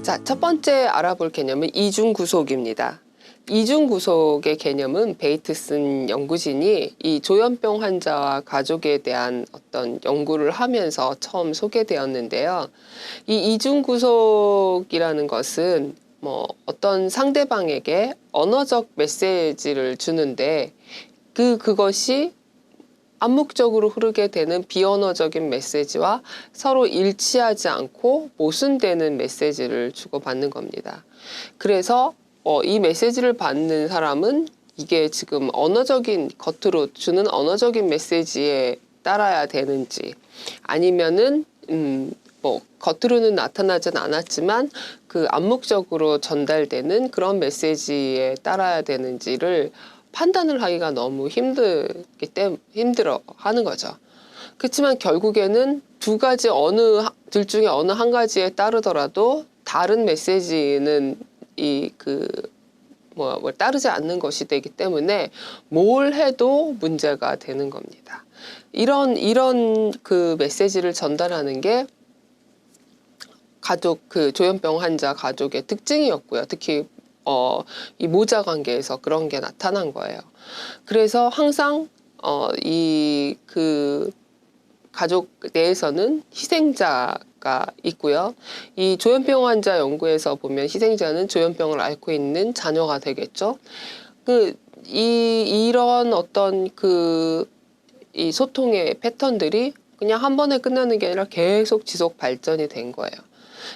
자, 첫 번째 알아볼 개념은 이중구속입니다. 이중구속의 개념은 베이트슨 연구진이 이 조현병 환자와 가족에 대한 어떤 연구를 하면서 처음 소개되었는데요. 이 이중구속이라는 것은 뭐 어떤 상대방에게 언어적 메시지를 주는데 그것이 암묵적으로 흐르게 되는 비언어적인 메시지와 서로 일치하지 않고 모순되는 메시지를 주고받는 겁니다. 그래서 이 메시지를 받는 사람은 이게 지금 언어적인 겉으로 주는 언어적인 메시지에 따라야 되는지 아니면은 뭐 겉으로는 나타나진 않았지만 그 암묵적으로 전달되는 그런 메시지에 따라야 되는지를 판단을 하기가 너무 힘들어 하는 거죠. 그렇지만 결국에는 둘 중에 어느 한 가지에 따르더라도 다른 메시지는 뭘 따르지 않는 것이 되기 때문에 뭘 해도 문제가 되는 겁니다. 이런 그 메시지를 전달하는 게 조현병 환자 가족의 특징이었고요. 특히 이 모자 관계에서 그런 게 나타난 거예요. 그래서 항상 가족 내에서는 희생자가 있고요. 이 조현병 환자 연구에서 보면 희생자는 조현병을 앓고 있는 자녀가 되겠죠. 이런 어떤 이 소통의 패턴들이 그냥 한 번에 끝나는 게 아니라 계속 지속 발전이 된 거예요.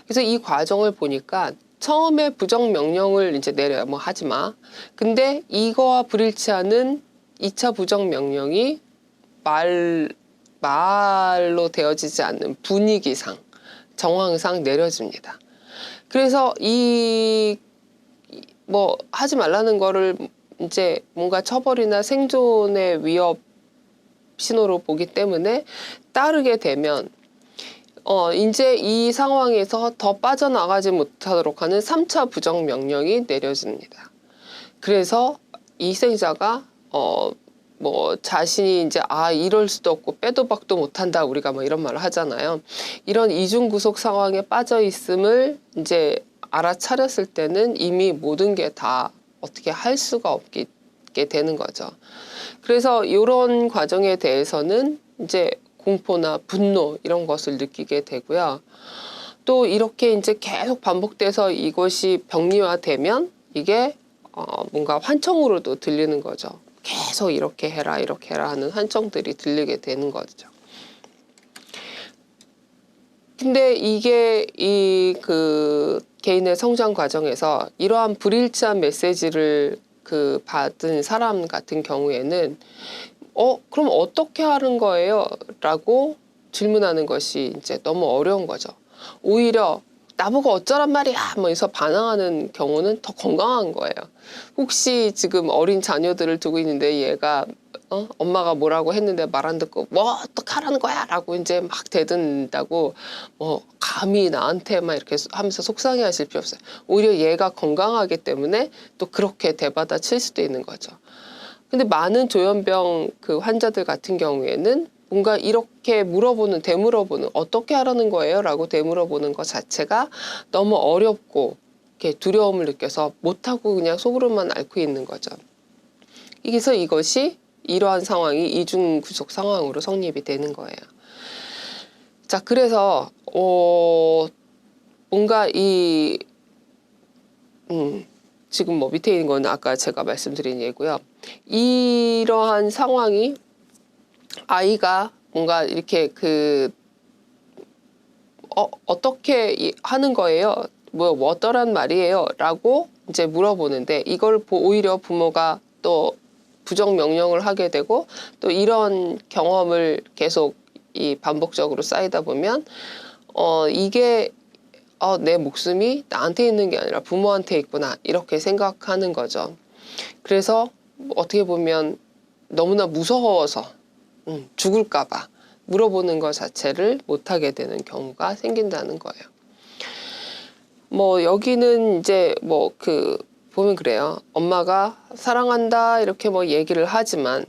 그래서 이 과정을 보니까 처음에 부정 명령을 이제 내려요. 뭐 하지 마. 근데 이거와 불일치하는 2차 부정 명령이 말로 되어지지 않는 분위기상, 정황상 내려집니다. 그래서 뭐 하지 말라는 거를 이제 뭔가 처벌이나 생존의 위협 신호로 보기 때문에 따르게 되면 이제 이 상황에서 더 빠져나가지 못하도록 하는 3차 부정 명령이 내려집니다. 그래서 이 희생자가 뭐 자신이 이제 이럴 수도 없고 빼도 박도 못한다 우리가 뭐 이런 말을 하잖아요. 이런 이중구속 상황에 빠져 있음을 이제 알아차렸을 때는 이미 모든 게 다 어떻게 할 수가 없게 되는 거죠. 그래서 이런 과정에 대해서는 이제 공포나 분노 이런 것을 느끼게 되고요. 또 이렇게 이제 계속 반복돼서 이것이 병리화되면 이게 뭔가 환청으로도 들리는 거죠. 계속 이렇게 해라 하는 환청들이 들리게 되는 거죠. 근데 이게 개인의 성장 과정에서 이러한 불일치한 메시지를 받은 사람 같은 경우에는 그럼 어떻게 하는 거예요? 라고 질문하는 것이 이제 너무 어려운 거죠. 오히려 나보고 어쩌란 말이야! 뭐 해서 반항하는 경우는 더 건강한 거예요. 혹시 지금 어린 자녀들을 두고 있는데 얘가 엄마가 뭐라고 했는데 말 안 듣고 뭐 어떡하라는 거야! 라고 이제 막 대든다고 뭐 감히 나한테 막 이렇게 하면서 속상해 하실 필요 없어요. 오히려 얘가 건강하기 때문에 또 그렇게 대받아 칠 수도 있는 거죠. 근데 많은 조현병 환자들 같은 경우에는 뭔가 이렇게 되물어보는 어떻게 하라는 거예요? 라고 되물어보는 것 자체가 너무 어렵고 이렇게 두려움을 느껴서 못하고 그냥 속으로만 앓고 있는 거죠. 그래서 이것이 이러한 상황이 이중구속 상황으로 성립이 되는 거예요. 자, 그래서 뭔가 지금 뭐 밑에 있는 건 아까 제가 말씀드린 얘기고요. 이러한 상황이 아이가 뭔가 이렇게 어떻게 하는 거예요? 뭐 어떠란 말이에요? 라고 이제 물어보는데 이걸 오히려 부모가 또 부정 명령을 하게 되고 또 이런 경험을 계속 반복적으로 쌓이다 보면 이게 내 목숨이 나한테 있는 게 아니라 부모한테 있구나 이렇게 생각하는 거죠. 그래서 어떻게 보면 너무나 무서워서 죽을까 봐 물어보는 것 자체를 못하게 되는 경우가 생긴다는 거예요. 뭐 여기는 이제 보면 그래요. 엄마가 사랑한다 이렇게 뭐 얘기를 하지만